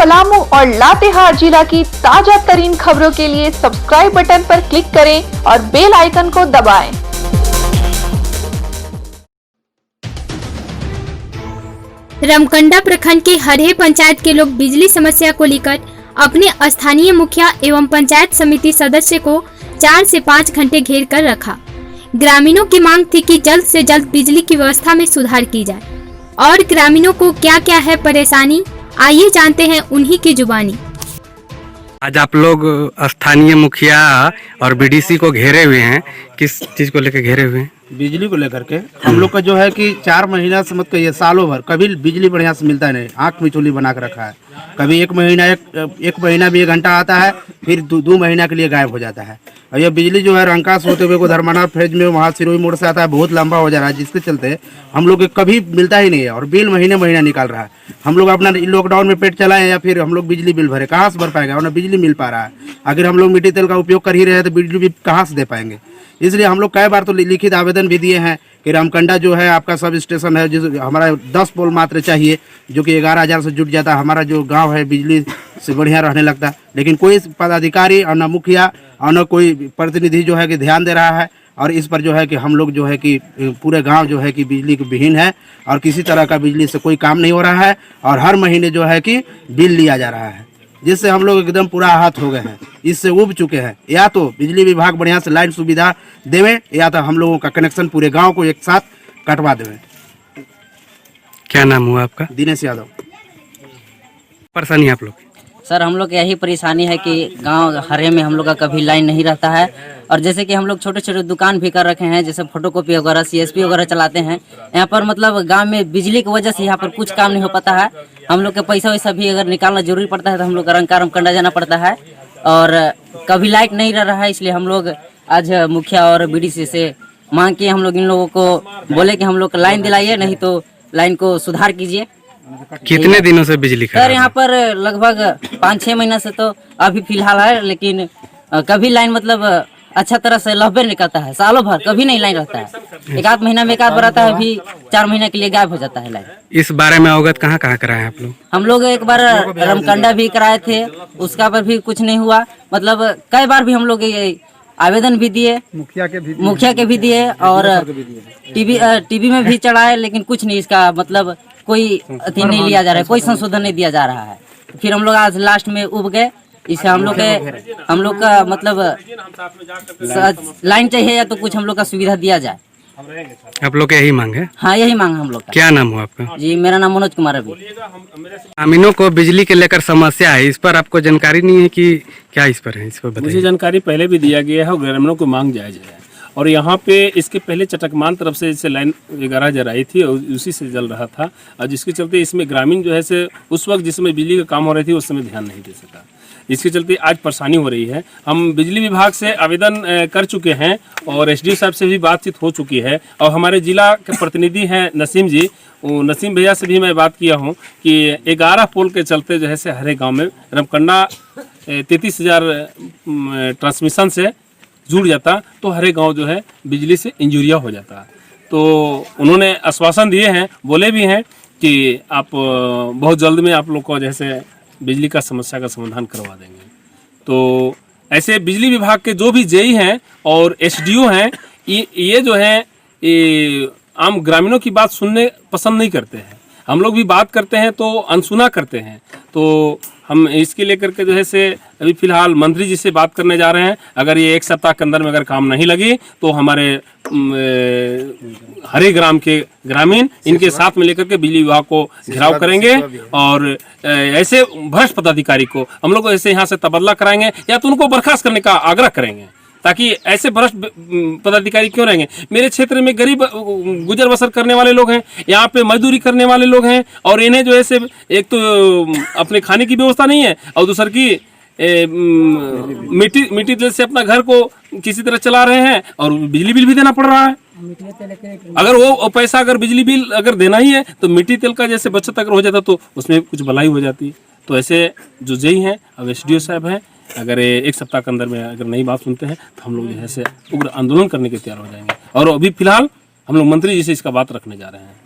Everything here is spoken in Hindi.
पलामू और लातेहार जिला की ताजा तरीन खबरों के लिए सब्सक्राइब बटन पर क्लिक करें और बेल आइकन को दबाएं। रमकंडा प्रखंड के हरहे पंचायत के लोग बिजली समस्या को लेकर अपने स्थानीय मुखिया एवं पंचायत समिति सदस्य को 4 से 5 घंटे घेर कर रखा। ग्रामीणों की मांग थी कि जल्द से जल्द बिजली की व्यवस्था में सुधार की जाए और ग्रामीणों को क्या क्या है परेशानी, आइए जानते हैं उन्हीं की जुबानी। आज आप लोग स्थानीय मुखिया और बीडीसी को घेरे हुए हैं, किस चीज को लेकर घेरे हुए हैं? बिजली को लेकर के हम लोग का जो है कि 4 महीना से मत कहिए, सालों भर कभी बिजली बढ़िया से मिलता नहीं। आँख मिचोली बना के रखा है। कभी एक महीना भी 1 घंटा आता है, फिर 2 महीना के लिए गायब हो जाता है। और ये बिजली जो है रंकास होते हुए को धर्माना फेज में वहाँ सिरोही मोड़ से आता है, बहुत लंबा हो जा रहा है, जिसके चलते हम लोग कभी मिलता ही नहीं है और बिल महीने निकाल रहा है। हम लोग अपना लॉकडाउन में पेट चलाएं या फिर हम लोग बिजली बिल भरे, कहाँ से भर पाएगा? और ना बिजली मिल पा रहा है। अगर हम लोग मिट्टी तेल का उपयोग कर ही रहे हैं तो बिजली भी कहाँ से दे पाएंगे? इसलिए हम लोग कई बार तो लिखित आवेदन भी दिए हैं कि रमकंडा जो है आपका सब स्टेशन है, जिस हमारा 10 पोल मात्र चाहिए, जो कि 11,000 से जुट जाता है। हमारा जो गांव है बिजली से बढ़िया रहने लगता, लेकिन कोई पदाधिकारी और न मुखिया और न कोई प्रतिनिधि जो है कि ध्यान दे रहा है। और इस पर जो है कि हम लोग जो है कि पूरे गांव जो है कि बिजली के विहीन है और किसी तरह का बिजली से कोई काम नहीं हो रहा है और हर महीने जो है कि बिल लिया जा रहा है, जिससे हम लोग एकदम पूरा आहत हो गए हैं, इससे उब चुके हैं। या तो बिजली विभाग बढ़िया से लाइन सुविधा देवे या तो हम लोगों का कनेक्शन पूरे गांव को एक साथ कटवा देवे। क्या नाम हुआ आपका? दिनेश यादव। परेशानी आप लोग? सर हम लोग की यही परेशानी है कि गांव हरे में हम लोग का कभी लाइन नहीं रहता है। और जैसे कि हम लोग छोटे छोटे दुकान भी कर रखे हैं, जैसे फोटोकॉपी वगैरह CSP वगैरह चलाते हैं। यहाँ पर मतलब गांव में बिजली की वजह से यहाँ पर कुछ काम नहीं हो पाता है। हम लोग के पैसा वैसा भी अगर निकालना जरूरी पड़ता है तो हम लोग रमकंडा जाना पड़ता है और कभी लाइट नहीं रह रहा है। इसलिए हम लोग आज मुखिया और BDC से मांग किए, हम लोग इन लोगों को बोले कि हम लोग लाइन दिलाइए, नहीं तो लाइन को सुधार कीजिए। कितने दिनों से बिजली खराब है? सर यहाँ पर लगभग 5-6 महीना से तो अभी फिलहाल है, लेकिन कभी लाइन मतलब अच्छा तरह से लहबे नहीं करता है। सालों भर कभी नहीं लाइन रहता है। 1-8 महीना में 1 बार आता है, अभी 4 महीने के लिए गायब हो जाता है लाइन। इस बारे में अवगत कहाँ कराए आप लोग? हम लोग एक बार रमकंडा भी कराए थे, उसका पर भी कुछ नहीं हुआ। मतलब कई बार भी हम लोग आवेदन भी दिए, मुखिया के भी दिए और टीवी में भी चढ़ाए, लेकिन कुछ नहीं, इसका मतलब कोई अति नहीं लिया जा रहा है, कोई संशोधन नहीं दिया जा रहा है। फिर हम लोग आज लास्ट में उब गए। इससे हम लोग का मतलब लाइन चाहिए या तो कुछ हम लोग का सुविधा दिया जाए। आप लोग यही मांग है? हाँ यही मांग हम लोग का। क्या नाम हुआ आपका? जी मेरा नाम मनोज कुमार अभी। ग्रामीणों को बिजली के लेकर समस्या है, इस पर आपको जानकारी नहीं है कि क्या इस पर है? इस पर बताइए। मुझे जानकारी पहले भी दिया गया है और ग्रामीणों को मांग जायज है। और यहाँ पे इसके पहले चटकमान तरफ से जैसे लाइन 11,000 आई थी और उसी से जल रहा था, और जिसके चलते इसमें ग्रामीण जो है से उस वक्त जिसमें बिजली का काम हो रही थी उस समय ध्यान नहीं दे सका। इसके चलते आज परेशानी हो रही है। हम बिजली विभाग से आवेदन कर चुके हैं और SDO साहब से भी बातचीत हो चुकी है और हमारे जिला के प्रतिनिधि हैं नसीम जी, नसीम भैया से भी मैं बात किया हूँ कि 11 पोल के चलते जो है से हरे गाँव में रमकंडा 33,000 ट्रांसमिशन से जुड़ जाता तो हरे गांव जो है बिजली से इंजूरिया हो जाता। तो उन्होंने आश्वासन दिए हैं, बोले भी हैं कि आप बहुत जल्द में आप लोग को जैसे बिजली का समस्या का समाधान करवा देंगे। तो ऐसे बिजली विभाग के जो भी JE हैं और SDO हैं, ये जो है ये आम ग्रामीणों की बात सुनने पसंद नहीं करते हैं। हम लोग भी बात करते हैं तो अनसुना करते हैं। तो हम इसके लेकर के जो है से अभी फिलहाल मंत्री जी से बात करने जा रहे हैं। अगर ये 1 सप्ताह के अंदर में अगर काम नहीं लगी तो हमारे हरे ग्राम के ग्रामीण इनके साथ में लेकर के बिजली विभाग को घेराव करेंगे और ऐसे भ्रष्ट पदाधिकारी को हम लोग ऐसे यहाँ से तबादला कराएंगे या तो उनको बर्खास्त करने का आग्रह करेंगे, ताकि ऐसे भ्रष्ट पदाधिकारी क्यों रहेंगे। मेरे क्षेत्र में गरीब गुजर बसर करने वाले लोग हैं, यहाँ पे मजदूरी करने वाले लोग हैं और इन्हें जो है से एक तो अपने खाने की व्यवस्था नहीं है और दूसर की मिट्टी तेल से अपना घर को किसी तरह चला रहे हैं और बिजली बिल भी देना पड़ रहा है। अगर वो पैसा अगर बिजली बिल अगर देना ही है तो मिट्टी तेल का जैसे बचत अगर हो जाता तो उसमें कुछ भलाई हो जाती। तो ऐसे जो JE हैं अब SDO साहब हैं, अगर 1 सप्ताह के अंदर में अगर नई बात सुनते हैं तो हम लोग जो है से उग्र आंदोलन करने के तैयार हो जाएंगे। और अभी फिलहाल हम लोग मंत्री जी से इसका बात रखने जा रहे हैं।